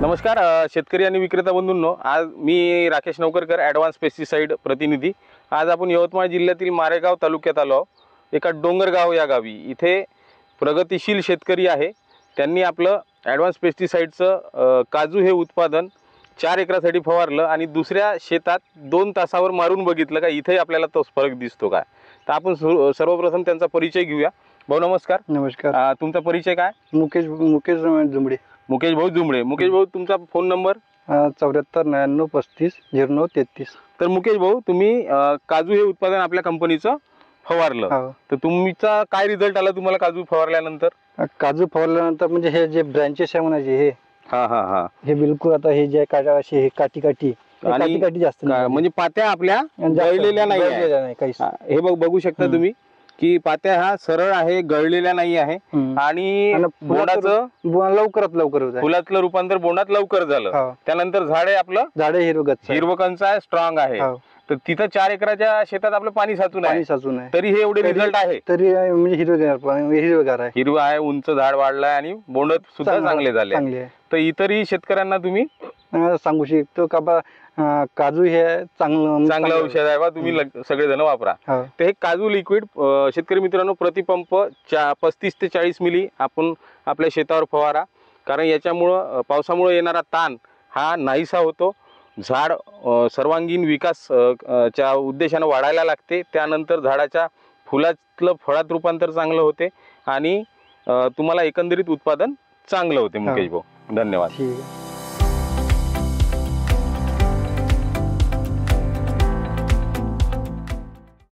नमस्कार शेतकरी आणि विक्रेता बंधूंनो, आज मी राकेश नौकरकर, ॲडव्हान्स पेस्टिसाइड प्रतिनिधी। आज आपण यवतमाळ जिल्ह्यातील मारेगाव तालुक्यात आलो आहोत। एका डोंगरगाव या गावी इथे प्रगतिशील शेतकरी आहे। त्यांनी आपलं ॲडव्हान्स पेस्टिसाइडचं काजू हे उत्पादन 4 एकरासाठी फवारलं आणि दुसऱ्या शेतात 2 तासावर मारून बघितलं का इथे आपल्याला तो फरक दिसतो का। तर आपण सर्वप्रथम त्यांचा परिचय घेऊया। भाऊ नमस्कार। नमस्कार। तुमचा परिचय काय? मुकेश जुमडे। मुकेश भाऊ जुमडे। मुकेश भाऊ, तुमचा फोन नंबर? 74 99 35 09 33। तर मुकेश भाऊ, तुम्ही काजू हे उत्पादन आपल्या कंपनीचं फवारलं, तर तुमचा काय रिझल्ट आला तुम्हाला काजू फवारल्यानंतर? काजू फवारल्यानंतर म्हणजे हे जे ब्रँचेस आहे म्हणायचे हे हे बिलकुल आता हे जे असे काठी जास्त म्हणजे पात्या आपल्या गळलेल्या नाही काहीच। हे बघू शकता तुम्ही की पात्या हा सरळ आहे, गळलेल्या नाही आहे आणि बोंडाचं लवकरात लवकर होत आहे। फुलातलं रूपांतर बोंडात लवकर झालं। त्यानंतर झाड आहे आपलं हिरवगच्च आहे, स्ट्रॉंग आहे। तर तिथं 4 एकराच्या शेतात आपलं पाणी साचून आहे, तरी हे एवढे रिझल्ट आहे। तरी म्हणजे हिरवेगार आहे, हिरवं आहे, उंच झाड वाढलाय आणि बोंड सुद्धा चांगले झाले। तर इतरही शेतकऱ्यांना तुम्ही सांगू शकतो का बा काजू हे चांगलं औषध आहे बा, तुम्ही सगळेजण वापरा। तर हे काजू लिक्विड शेतकरी मित्रांनो प्रतिपंप 35 ते 40 मिली आपण आपल्या शेतावर फवारा, कारण याच्यामुळं पावसामुळे येणारा ताण हा नाहीसा होतो। झाड सर्वांगीण विकास च्या उद्देशाने वाढायला लागते। त्यानंतर झाडाच्या फुलातलं फळात रूपांतर चांगलं होते आणि तुम्हाला एकंदरीत उत्पादन चांगलं होते। मुकेश भाऊ, धन्यवाद।